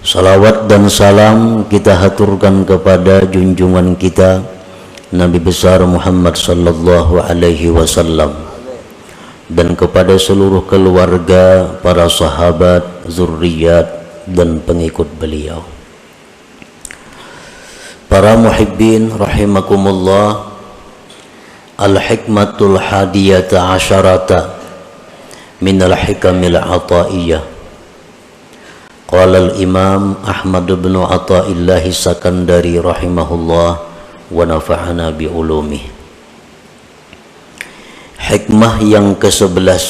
Salawat dan salam kita haturkan kepada junjungan kita Nabi besar Muhammad sallallahu alaihi wasallam dan kepada seluruh keluarga, para sahabat, zurriyat dan pengikut beliau. Para muhibbin rahimakumullah, al-hikmatul hadiyata asyarata minal hikamil ataiyah. Qala al-Imam Ahmad bin Athaillah Sakandari rahimahullah wa nafa'ana bi ulumih. Hikmah yang ke-11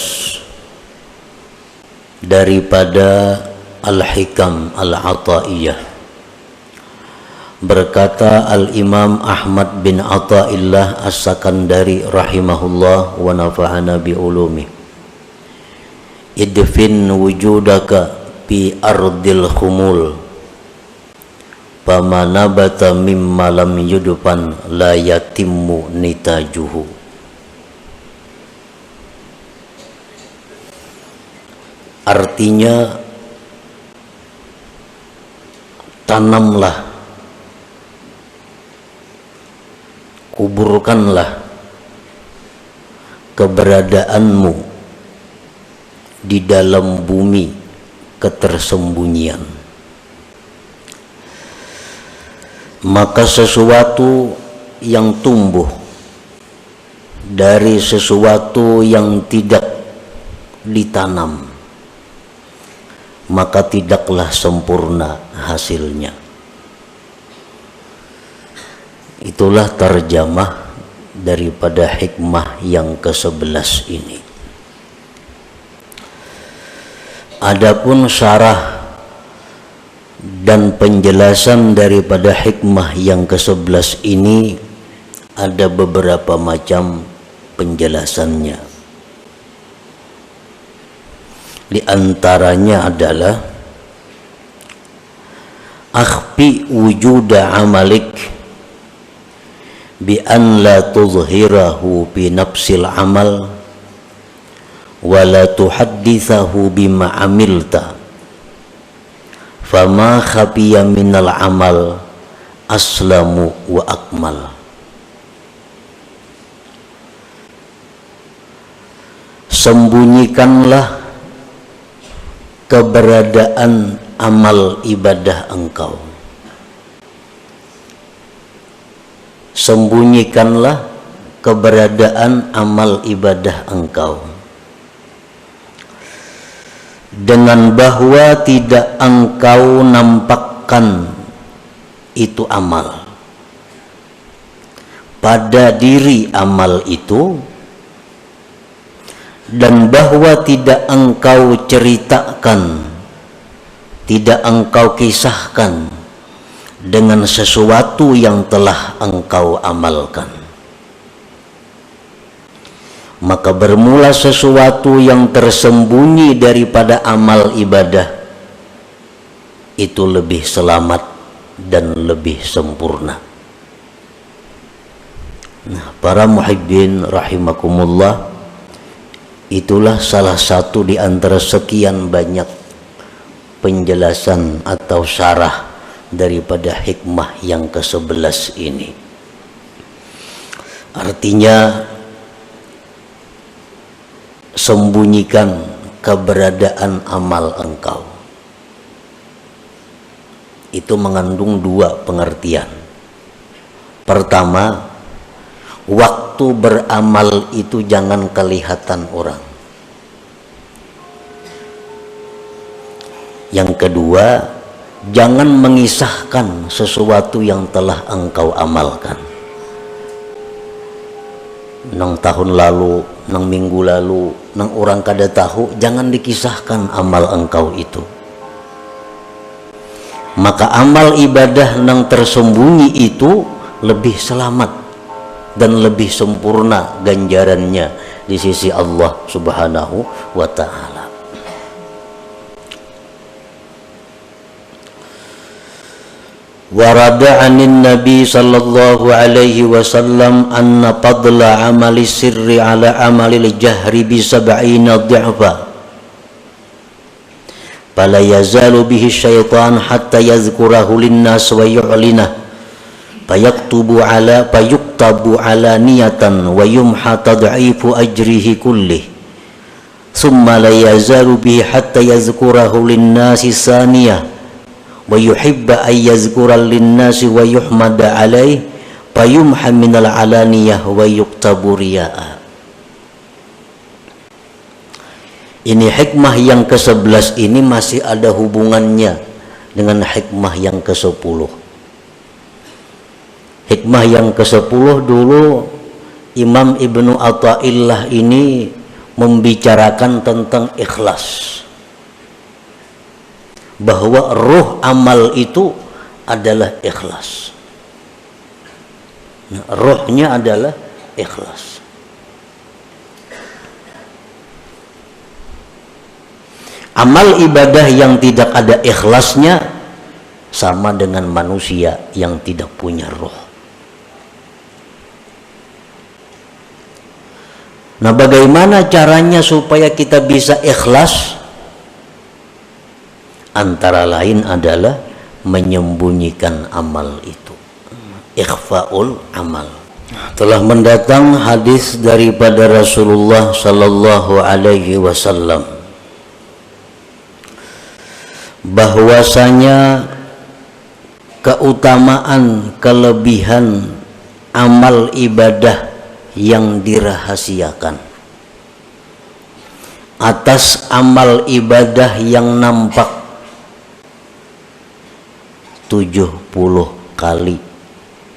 daripada al-hikam al-ataiyah. Berkata al-Imam Ahmad bin Athaillah As-Sakandari rahimahullah wa nafa'ana bi ulumih. Idfin wujudaka fi ardil khumul fama nabata mimma lam yudfan la yatimmu nitajuhu. Artinya, tanamlah, kuburkanlah keberadaanmu di dalam bumi ketersembunyian, maka sesuatu yang tumbuh dari sesuatu yang tidak ditanam, maka tidaklah sempurna hasilnya. Itulah terjemah daripada hikmah yang ke-11 ini. Adapun syarah dan penjelasan daripada hikmah yang ke-11 ini ada beberapa macam penjelasannya. Di antaranya adalah akhfi wujuda amalik bi an la tuzhirahu bi nafsil amal wa la tuhaddithahu bima amilta fama khafiya minal amal aslamu wa akmal. Sembunyikanlah keberadaan amal ibadah engkau. Sembunyikanlah keberadaan amal ibadah engkau dengan bahwa tidak engkau nampakkan itu amal pada diri amal itu, dan bahwa tidak engkau ceritakan, tidak engkau kisahkan dengan sesuatu yang telah engkau amalkan. Maka bermula sesuatu yang tersembunyi daripada amal ibadah itu lebih selamat dan lebih sempurna. Nah, para muhibbin rahimakumullah, itulah salah satu di antara sekian banyak penjelasan atau syarah daripada hikmah yang ke-11 ini. Artinya, sembunyikan keberadaan amal engkau. Itu mengandung dua pengertian. Pertama, waktu beramal itu jangan kelihatan orang. Yang kedua, jangan mengisahkan sesuatu yang telah engkau amalkan. Nang tahun lalu, nang minggu lalu, nang orang kada tahu, jangan dikisahkan amal engkau itu. Maka amal ibadah nang tersembunyi itu lebih selamat dan lebih sempurna ganjarannya di sisi Allah Subhanahu wa ta'ala. Warada anin Nabi sallallahu alaihi wasallam anna fadla amali sirri ala amali jahri bi sab'ina dhi'fa fala yazalu bihi syaitan hatta yadhkurahu linnas wa yu'linah fayaktabu ala niyatan wa yumha tad'ifu ajrihi kullih thumma la yazalu bihi hatta yadhkurahu linnasi saniyah wa yuhibba ay yadhkura linnasi wa yuhmada alaih fayumha minal alaniyah wa yuktabu riya'a. Ini hikmah yang ke-11 ini masih ada hubungannya dengan hikmah yang ke-10. Hikmah yang ke-10 dulu Imam Ibnu Athaillah ini membicarakan tentang ikhlas, bahwa ruh amal itu adalah ikhlas. Nah, ruhnya adalah ikhlas. Amal ibadah yang tidak ada ikhlasnya sama dengan manusia yang tidak punya roh. Nah, bagaimana caranya supaya kita bisa ikhlas? Antara lain adalah menyembunyikan amal itu. Ikhfaul amal. Telah mendatang hadis daripada Rasulullah sallallahu alaihi wasallam bahwasanya keutamaan kelebihan amal ibadah yang dirahasiakan atas amal ibadah yang nampak 70 kali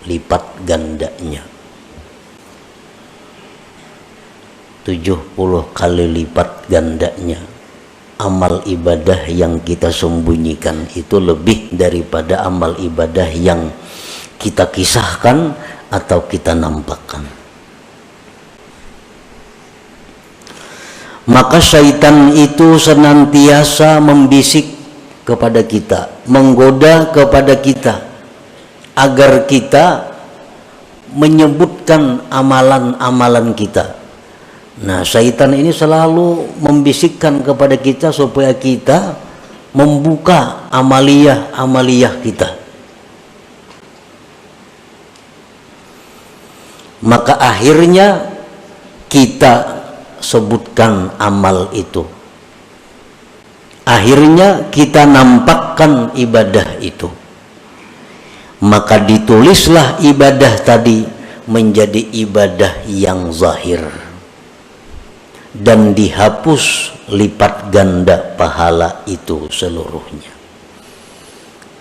lipat gandanya. 70 kali lipat gandanya amal ibadah yang kita sembunyikan itu lebih daripada amal ibadah yang kita kisahkan atau kita nampakkan. Maka syaitan itu senantiasa membisik kepada kita, menggoda kepada kita agar kita menyebutkan amalan-amalan kita. Nah, syaitan ini selalu membisikkan kepada kita supaya kita membuka amaliyah kita. Maka akhirnya kita sebutkan amal itu. Akhirnya kita nampakkan ibadah itu. Maka ditulislah ibadah tadi menjadi ibadah yang zahir. Dan dihapus lipat ganda pahala itu seluruhnya.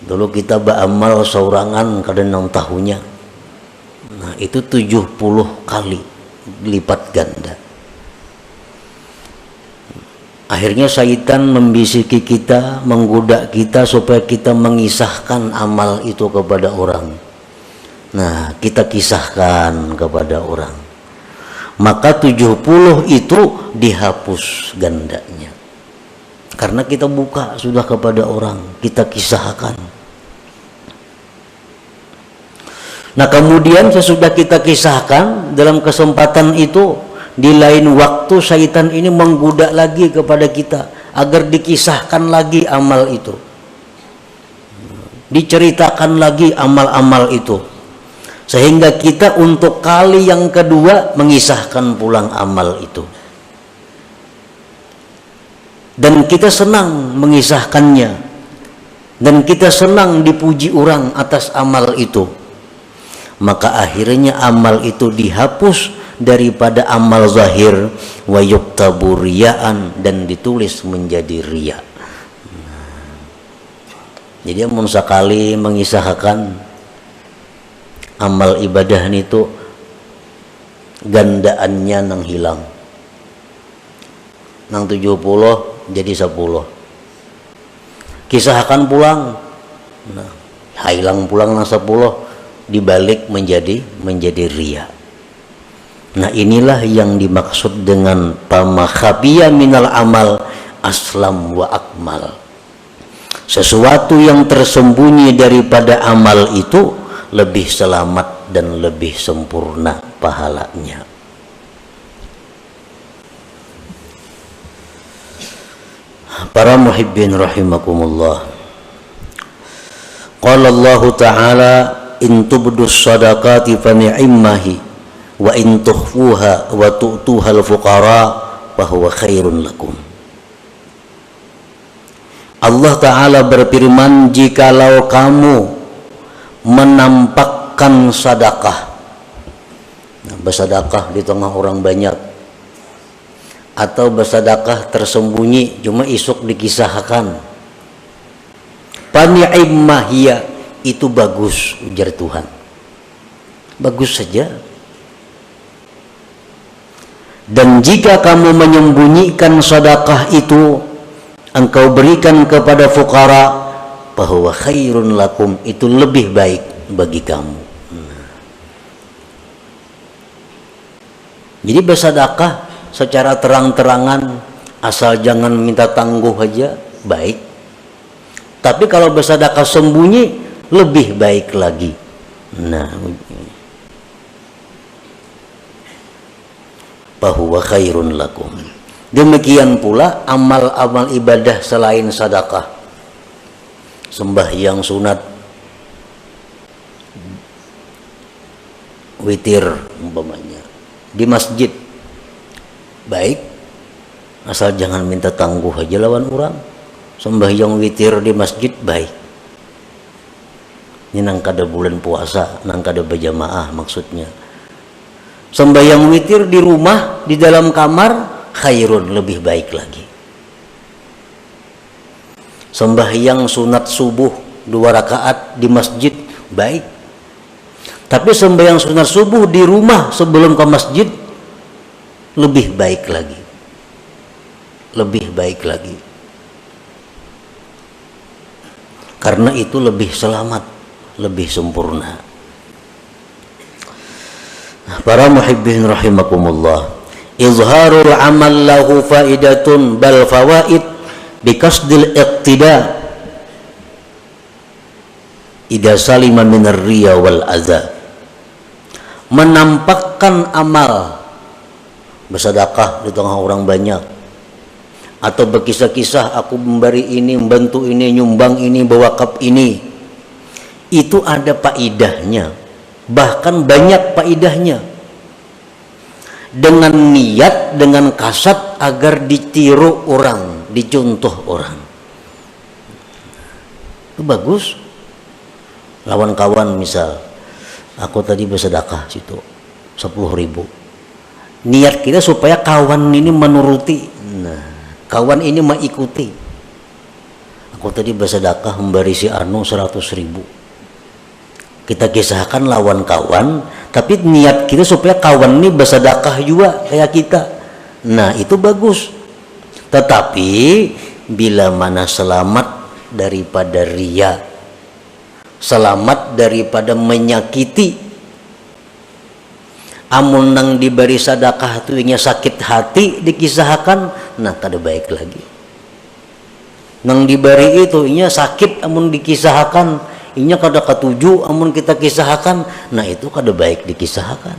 Dulu kita beramal saurangan kadang 6 tahunnya. Nah, itu 70 kali lipat ganda. Akhirnya syaitan membisiki kita, menggoda kita supaya kita mengisahkan amal itu kepada orang. Nah, kita kisahkan kepada orang. Maka 70 itu dihapus gandanya. Karena kita buka sudah kepada orang, kita kisahkan. Nah, kemudian sesudah kita kisahkan, dalam kesempatan itu di lain waktu syaitan ini menggoda lagi kepada kita agar dikisahkan lagi amal itu. Diceritakan lagi amal-amal itu. Sehingga kita untuk kali yang kedua mengisahkan pulang amal itu. Dan kita senang mengisahkannya. Dan kita senang dipuji orang atas amal itu. Maka akhirnya amal itu dihapus daripada amal zahir wa yuktabu riya'an, dan ditulis menjadi riya. Jadi mun sakali mengisahkan amal ibadah itu gandaannya nang hilang, nang 70 jadi 10. Kisahkan pulang, nah, hilang pulang nang 10 dibalik menjadi riya. Nah, inilah yang dimaksud dengan pama khabiya minal amal aslam wa akmal. Sesuatu yang tersembunyi daripada amal itu lebih selamat dan lebih sempurna pahalanya. Para muhibbin rahimakumullah. Qala Allah Ta'ala in tubdus sadaqati fa ni'immahi wa in tukhfuha wa tu'tuhal fuqara fa huwa khairun lakum. Allah Ta'ala berfirman, jikalau kamu menampakkan sedekah, bersedekah di tengah orang banyak, atau bersedekah tersembunyi cuma isuk dikisahkan, pani'imah hiya, itu bagus, ujar Tuhan, bagus saja. Dan jika kamu menyembunyikan sedekah itu, engkau berikan kepada fuqara, bahwa khairun lakum, itu lebih baik bagi kamu. Jadi bersedekah secara terang-terangan, asal jangan minta tangguh aja, baik. Tapi kalau bersedekah sembunyi, lebih baik lagi. Nah, bahwa khairun lakum. Demikian pula amal-amal ibadah selain sedekah, sembahyang sunat, witir umpamanya di masjid, baik, asal jangan minta tangguh aja lawan orang. Sembahyang witir di masjid baik. Ini nang kada bulan puasa, nang kada berjamaah maksudnya. Sembahyang witir di rumah, di dalam kamar, khairun, lebih baik lagi. Sembahyang sunat subuh 2 rakaat di masjid baik. Tapi sembahyang sunat subuh di rumah sebelum ke masjid, lebih baik lagi, lebih baik lagi, karena itu lebih selamat, lebih sempurna. Para muhibbin rahimakumullah, izharul amal lahu faidatun bal fawaid biqasdil iqtida idza salima minar riya wal adza. Menampakkan amal, bersedekah di tengah orang banyak, atau berkisah-kisah aku memberi ini, membantu ini, nyumbang ini, berwakaf ini, itu ada faidahnya, bahkan banyak faidahnya, dengan niat, dengan kasat agar ditiru orang, dicontoh orang. Itu bagus. Lawan kawan misal, aku tadi bersedekah situ 10.000. Niat kita supaya kawan ini menuruti. Nah, kawan ini mengikuti. Aku tadi bersedekah memberi si Anu 100.000. Kita kisahkan lawan kawan, tapi niat kita supaya kawan ini bersedekah juga kayak kita. Nah, itu bagus. Tetapi bila mana selamat daripada riya, selamat daripada menyakiti, amun nang diberi sedekah tu inya sakit hati dikisahkan, nah kada baik lagi. Nang diberi itu inya sakit amun dikisahkan, inya kada katuju amun kita kisahkan, nah itu kada baik dikisahkan.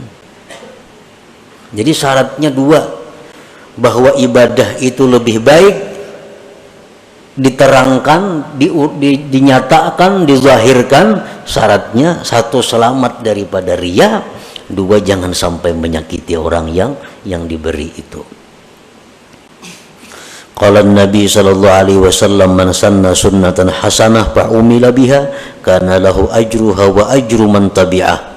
Jadi syaratnya 2, bahwa ibadah itu lebih baik diterangkan, dinyatakan, dizahirkan. Syaratnya 1, selamat daripada riya, 2, jangan sampai menyakiti orang yang diberi itu. Qala Nabi sallallahu alaihi wasallam, man sanna sunnatan hasanah fa umila biha kana lahu ajruha wa ajru man tabi'ah.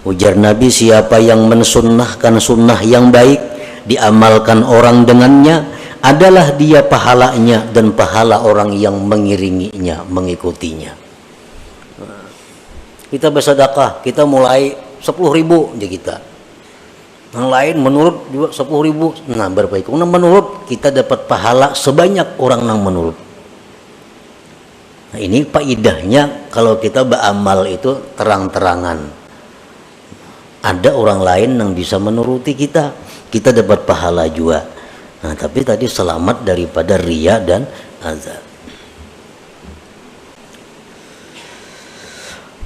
Ujar Nabi, siapa yang mensunnahkan sunnah yang baik, diamalkan orang dengannya, adalah dia pahalanya dan pahala orang yang mengiringinya, mengikutinya. Kita bersedekah, kita mulai 10.000 di kita. Yang lain menurut juga 10.000. Nah, berbaik. Nah, menurut kita dapat pahala sebanyak orang yang menurut. Nah, ini faidahnya kalau kita beramal itu terang-terangan. Ada orang lain yang bisa menuruti kita, kita dapat pahala juga. Nah, tapi tadi selamat daripada riya dan azab.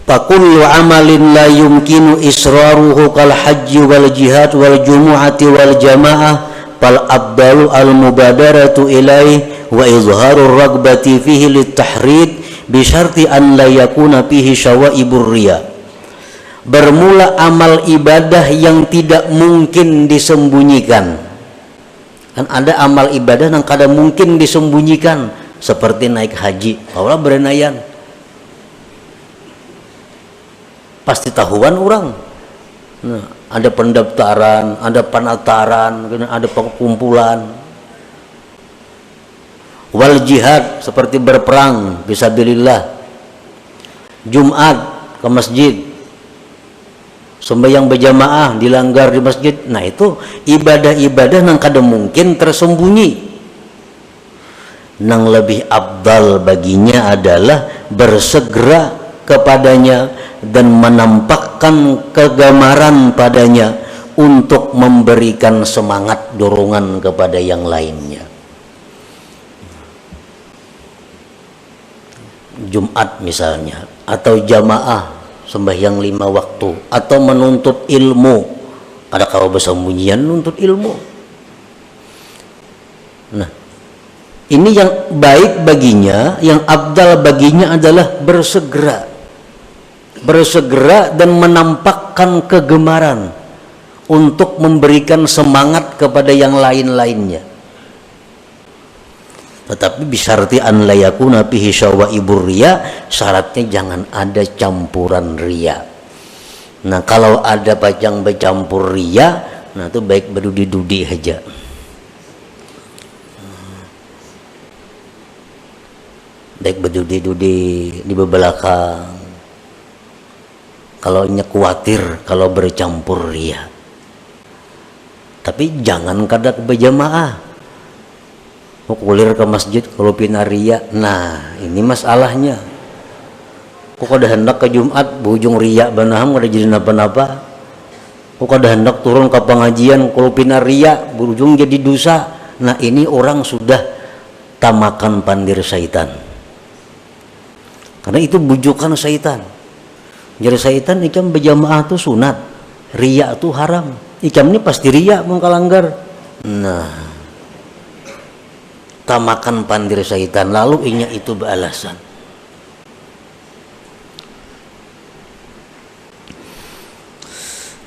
Fakullu amalin la yumkinu israruhu kal hajji wal jihad wal jumu'ati wal jamaah fal abdalu al mubadaratu ilaih wa izharur ragbati fihi litahrid bi syarti an la yakuna fihi syawaibur riya. Bermula amal ibadah yang tidak mungkin disembunyikan. Kan ada amal ibadah yang kada mungkin disembunyikan, seperti naik haji. Allah berenayan pasti tahuan orang. Nah, ada pendaftaran, ada penataran, ada pengkumpulan. Wal jihad seperti berperang fisabilillah. Jumat ke masjid, sembahyang berjamaah dilanggar di masjid. Nah, itu ibadah-ibadah yang kada mungkin tersembunyi. Yang lebih abdal baginya adalah bersegera kepadanya dan menampakkan kegemaran padanya untuk memberikan semangat dorongan kepada yang lainnya. Jumat misalnya, atau jamaah sembahyang 5 waktu, atau menuntut ilmu. Ada kalau bersembunyian nuntut ilmu. Nah, ini yang baik baginya, yang abdal baginya adalah bersegera dan menampakkan kegemaran untuk memberikan semangat kepada yang lain-lainnya. Tetapi bisyarti an la yakuna fihi syawaibur riya, syaratnya jangan ada campuran riya. Nah, kalau ada pajang bercampur riya, nah itu baik berdudi-dudi aja. Baik berdudi-dudi di belakang. Kalau khawatir kalau bercampur riya. Tapi jangan kada berjamaah. Kulir ke masjid kalau pina riya. Nah, ini masalahnya. Kok kada hendak ke Jumat bujung riya banaham kada jadi napa-napa. Kok kada hendak turun ke pengajian kalau pina riya berujung jadi dosa. Nah, ini orang sudah tamakan pandir syaitan. Karena itu bujukan syaitan. Jadi syaitan ikam berjamaah itu sunat, riya itu haram. Ikam ini pasti riya mau kalanggar. Nah, tamakan pandir syaitan, lalu inya itu beralasan.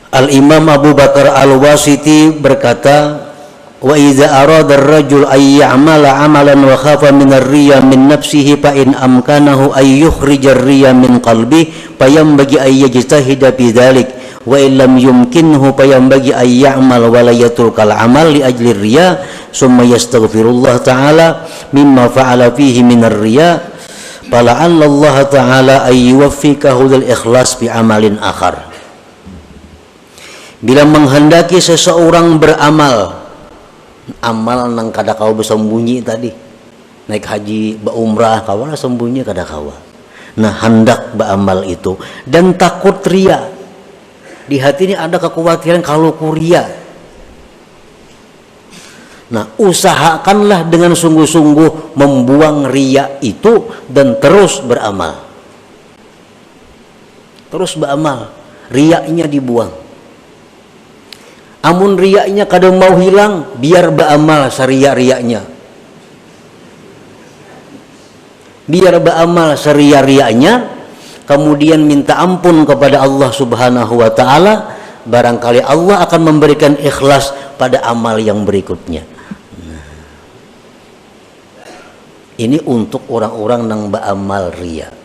Al-Imam Abu Bakar Al-Wasiti berkata, wa idza arada ar-rajul ay ya'mala 'amalan wa khafa min ar-riya min nafsihi fa in amkanahu ay yukhrija ar-riya min qalbi fayambagi ay yajtahida fi dzalik wa illam yumkinhu fayambagi ay ya'mal wa la yatrukal amal li ajli riya summa yastaghfirullah ta'ala mimma fa'ala fihi min ar-riya fala'alla Allah ta'ala ay yuwaffiqahu lil ikhlas bi amalin akhar. Bila menghendaki seseorang beramal, amal nang kada kawa bersembunyi tadi, naik haji, berumrah, kawa sembunyi kada kawa. Nah, hendak beramal itu dan takut ria. Di hati ini ada kekhawatiran kalau kuria. Nah, usahakanlah dengan sungguh-sungguh membuang ria itu dan terus beramal. Terus beramal, riaknya dibuang. Amun riaknya kadang mau hilang, biar beramal seria-riaknya. Biar beramal seria-riaknya, kemudian minta ampun kepada Allah Subhanahu wa ta'ala, barangkali Allah akan memberikan ikhlas pada amal yang berikutnya. Ini untuk orang-orang yang beramal ria.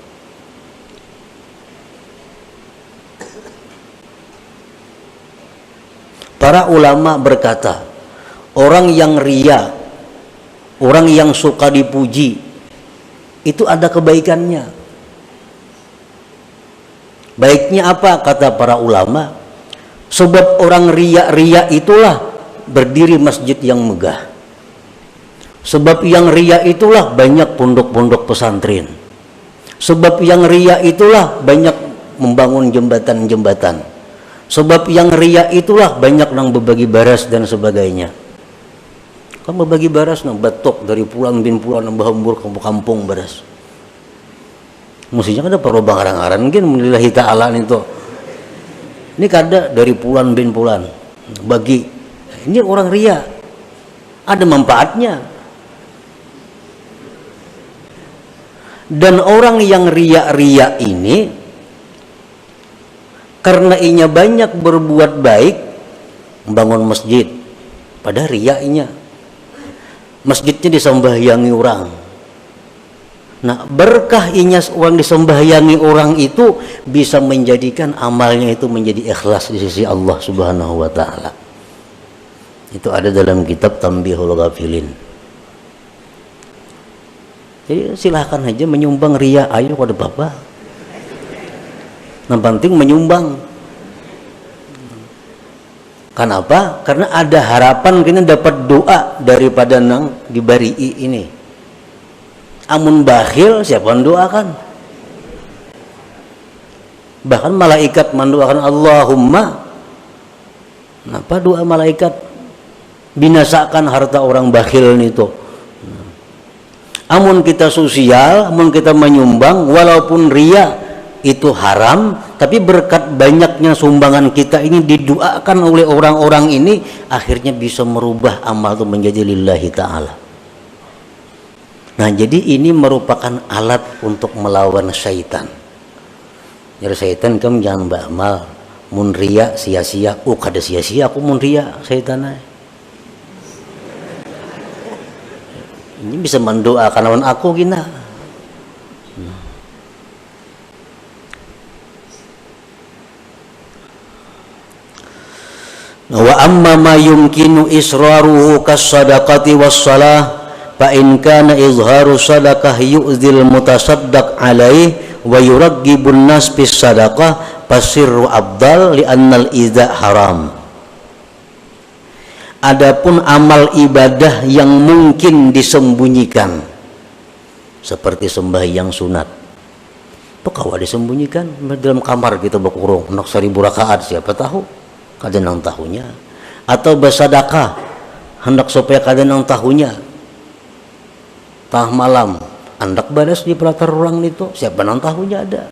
Para ulama berkata, orang yang ria, orang yang suka dipuji, itu ada kebaikannya. Baiknya apa? Kata para ulama, sebab orang ria itulah berdiri masjid yang megah. Sebab yang ria itulah banyak pondok-pondok pesantren. Sebab yang ria itulah banyak membangun jembatan-jembatan. Sebab yang ria itulah banyak nang berbagi baras dan sebagainya. Kan berbagi baras nang batok dari pulang bin pulang nang bahambur kampung baras. Mestinya ada perlu bangaran-aran mungkin menilahi ta'ala itu. Ini kada dari pulan bin pulan bagi. Ini orang ria. Ada manfaatnya. Dan orang yang riya-riya ini karena inya banyak berbuat baik, bangun masjid, pada riaknya masjidnya disembahyangi orang. Nah, berkah inya orang disembahyangi orang itu bisa menjadikan amalnya itu menjadi ikhlas di sisi Allah Subhanahu wa taala. Itu ada dalam kitab Tanbihul Ghafilin. Jadi silahkan aja menyumbang riya, ayo pada bapak. Yang penting menyumbang. Kenapa? Karena ada harapan kita dapat doa daripada nang dibari ini. Amun bakhil siapa yang doakan? Bahkan malaikat mendoakan Allahumma. Kenapa doa malaikat? Binasakan harta orang bakhil itu. Amun kita sosial, amun kita menyumbang, walaupun riya itu haram, tapi berkat banyaknya sumbangan kita ini didoakan oleh orang-orang ini, akhirnya bisa merubah amal itu menjadi lillahi ta'ala. Nah, jadi ini merupakan alat untuk melawan syaitan. Jadi syaitan kamu jangan beramal, mun riya sia-sia, kada sia-sia aku mun riya syaitan. Ini bisa mendoakan lawan aku gina. Wa amma ma yumkinu israruhu kas-sadaqati was-salah fa in kana izharu sadaqah yu'dzil mutasaddaq alaih wa yuraggibun nas bis sadaqah fasirru afdal li annal idza haram. Adapun amal ibadah yang mungkin disembunyikan seperti sembahyang sunat, itu kalau disembunyikan dalam kamar kita berkurung nak 1000 rakaat siapa tahu, kada nang tahunya. Atau bersedekah hendak supaya kada nang tahunya, tah malam hendak balas di pelatar orang itu siapa nang tahunya ada.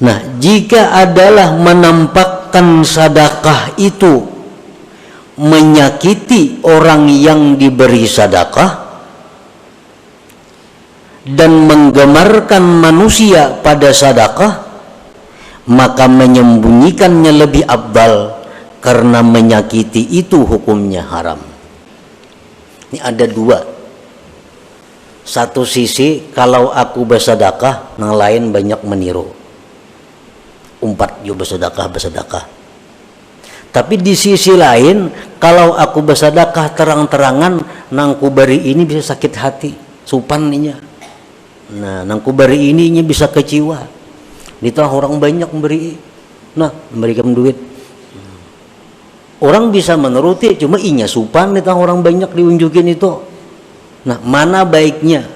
Nah, jika adalah menampakkan sedekah itu menyakiti orang yang diberi sedekah dan menggemarkan manusia pada sedekah, maka menyembunyikannya lebih afdal karena menyakiti itu hukumnya haram. Ini ada dua. Satu sisi kalau aku bersedekah, yang lain banyak meniru. Umpat yo bersedekah. Tapi di sisi lain, kalau aku bersedekah terang-terangan, nang ku beri ini bisa sakit hati, supan ninya. Nah, nang ku beri ini bisa kecewa. Di tengah orang banyak memberi, nah memberikan duit. Orang bisa menuruti, cuma inya supan di tengah orang banyak diunjukin itu. Nah, mana baiknya?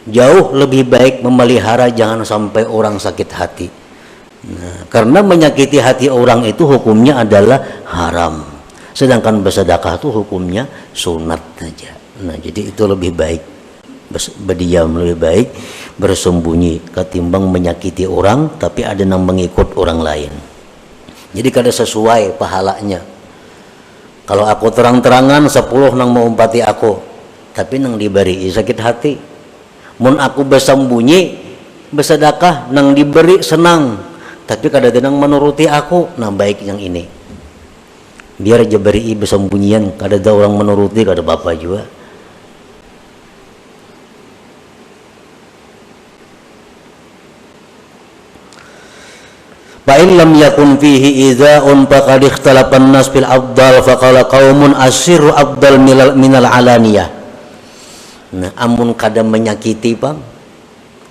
Jauh lebih baik memelihara jangan sampai orang sakit hati. Nah, karena menyakiti hati orang itu hukumnya adalah haram. Sedangkan bersedekah itu hukumnya sunat saja. Nah, jadi itu lebih baik berdiam, lebih baik bersembunyi ketimbang menyakiti orang tapi ada yang mengikut orang lain. Jadi kada sesuai pahalanya. Kalau aku terang-terangan 10 nang mau umpati aku, tapi nang diberi sakit hati. Mun aku bersembunyi bersedekah nang diberi senang, tapi kadang-kadang menuruti aku, nah baik yang ini. Biar aja beri bersembunyian, kada ada orang menuruti, kada apa-apa juga. Fa in lam yakun fihi idza'un faqad ikhtalafa an-nas fil afdal faqala qaumun asirru afdal minal alaniyah. Nah, amun kada menyakiti, Bang.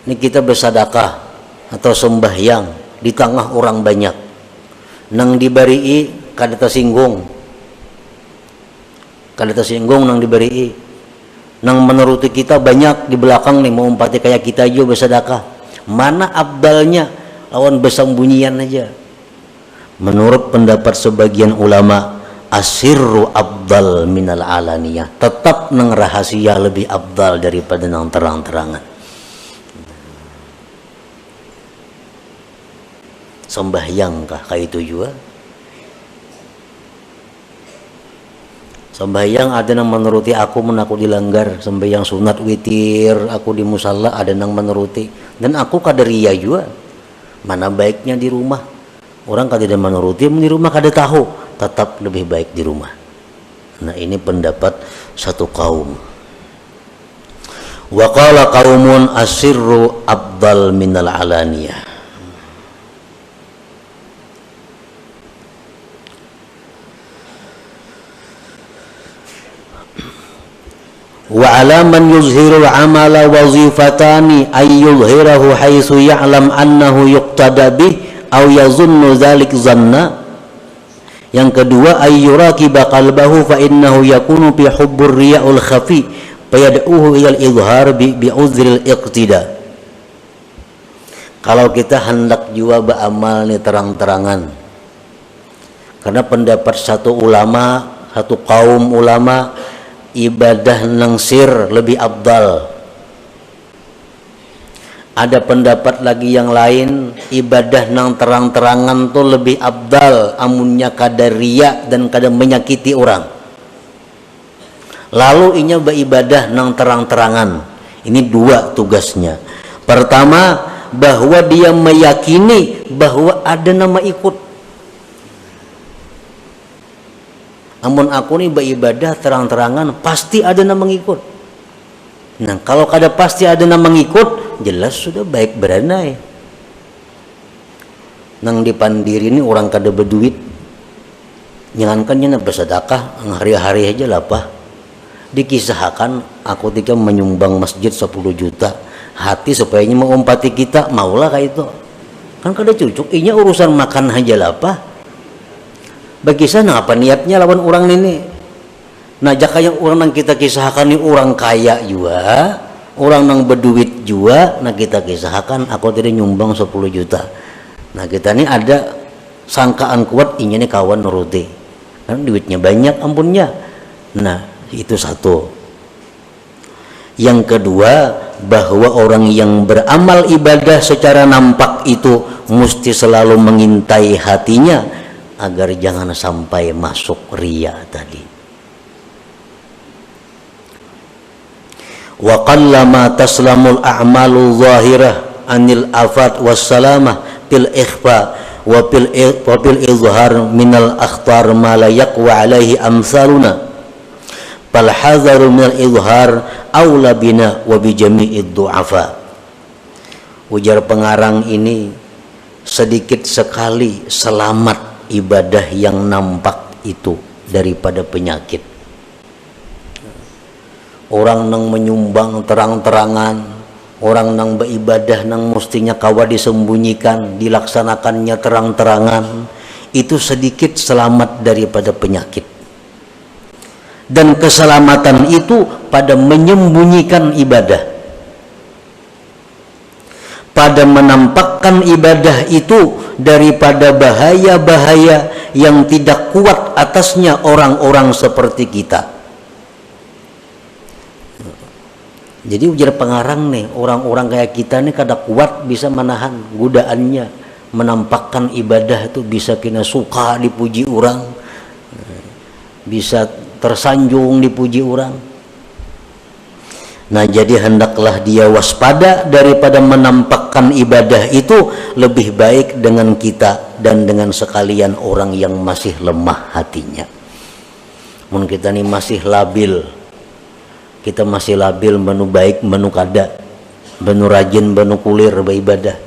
Ini kita bersedekah atau sembahyang di tengah orang banyak, nang diberi kada tersinggung nang diberi, nang menuruti kita banyak di belakang nih mau umpati kayak kita aja bersedekah. Mana abdalnya? Lawan bersembunyian aja. Menurut pendapat sebagian ulama, asirru abdal minal alaniyah, tetap nang rahasia lebih abdal daripada nang terang-terangan. Sembahyang kah kayak itu juga? Sembahyang ada yang menuruti aku aku dilanggar. Sembahyang sunat witir aku di musalla ada yang menuruti. Dan aku kadaria juga. Mana baiknya di rumah? Orang kada menuruti di rumah kada tahu. Tetap lebih baik di rumah. Nah ini pendapat satu kaum. Wa qala qaumun asirru afdal minal alaniyah. Wa ala man yuzhiru al-amala wazifatani ay yuzhirahu haitsu ya'lam annahu yuqtada bih aw yazunnu dzalik zanna. Yang kedua ay yuraqiba qalbahu fa innahu yakunu fi hubbur riya'ul khafi fayad'uhu ila al-izhar bi uzril iqtida. Kalau kita hendak jua beramal nih terang-terangan, karena pendapat satu ulama, satu kaum ulama, ibadah nang sir lebih abdal. Ada pendapat lagi yang lain, ibadah nang terang-terangan tuh lebih abdal, amunnya kada riya dan kada menyakiti orang. Lalu inya beribadah nang terang-terangan. Ini dua tugasnya. Pertama, bahwa dia meyakini bahwa ada nama ikut. Amun aku nih beribadah terang-terangan pasti ada yang mengikut. Nah kalau kada pasti ada yang mengikut, jelas sudah baik beranai. Nang dipandiri ini orang kada berduit, jangankannya bersedekah hari-hari aja lah pak. Dikisahkan aku ketika menyumbang masjid 10 juta, hati supaya mengumpati kita maulah kayak itu. Kan kada cucuk, inya urusan makan aja lah pak. Bagi sana apa niatnya lawan orang ini? Nah jaka yang orang yang kita kisahkan ini orang kaya juga, orang yang berduit juga. Nah kita kisahkan aku tadi nyumbang 10 juta. Nah kita ini ada sangkaan kuat ini kawan nuruti, kan duitnya banyak ampunnya. Nah itu satu. Yang kedua, bahwa orang yang beramal ibadah secara nampak itu mesti selalu mengintai hatinya agar jangan sampai masuk riya tadi. Wa qallama taslamul a'malu zahirah anil afat wassalamah fil ikhfa wa fil izhar minal akhtar ma la yaqwa alaihi amsaluna fal hadharu minal izhar aula bina wa bi jami'id du'afa. Ujar pengarang ini, sedikit sekali selamat ibadah yang nampak itu daripada penyakit. Orang nang menyumbang terang-terangan, orang nang beribadah nang mestinya kawa disembunyikan, dilaksanakannya terang-terangan, itu sedikit selamat daripada penyakit. Dan keselamatan itu pada menyembunyikan ibadah, pada menampakkan ibadah itu daripada bahaya-bahaya yang tidak kuat atasnya orang-orang seperti kita. Jadi ujar pengarang nih, orang-orang kayak kita nih kada kuat bisa menahan godaannya, menampakkan ibadah itu bisa kena suka dipuji orang, bisa tersanjung dipuji orang. Nah jadi hendaklah dia waspada daripada menampakkan ibadah itu, lebih baik dengan kita dan dengan sekalian orang yang masih lemah hatinya. Mun kita ini masih labil, kita masih labil menu baik menu kada, menu rajin menu kulir beribadah,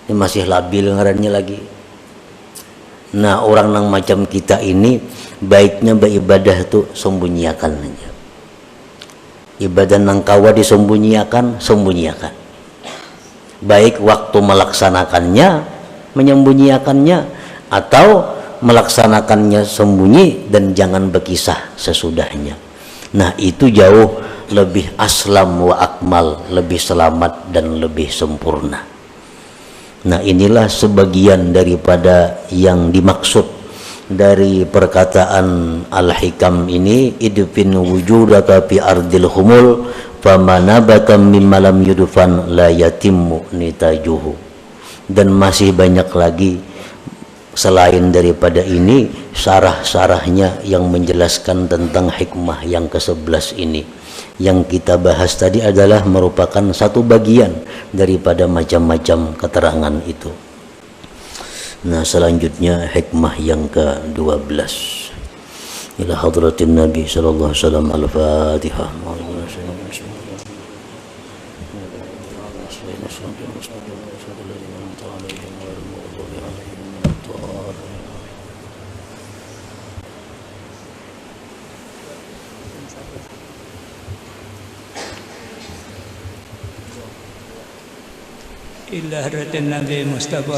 ini masih labil ngarannya lagi. Nah orang yang macam kita ini baiknya beribadah itu sembunyikan aja. Ibadah nang kawa disembunyikan, sembunyikan. Baik waktu melaksanakannya, menyembunyikannya, atau melaksanakannya sembunyi dan jangan berkisah sesudahnya. Nah itu jauh lebih aslam wa akmal, lebih selamat dan lebih sempurna. Nah inilah sebagian daripada yang dimaksud dari perkataan Al-Hikam ini, idfin wujudaka fi ardil humul famanabata mimma lam yudfan la yatimmu nitajuhu. Dan masih banyak lagi Selain daripada ini, syarah-syarahnya yang menjelaskan tentang hikmah yang ke-11 ini. Yang kita bahas tadi adalah merupakan satu bagian daripada macam-macam keterangan itu. Nah, selanjutnya hikmah yang ke-12. Ila hadratin Nabi sallallahu alaihi wasallam. Al-Fatihah. Ila hadratin Nabi Mustafa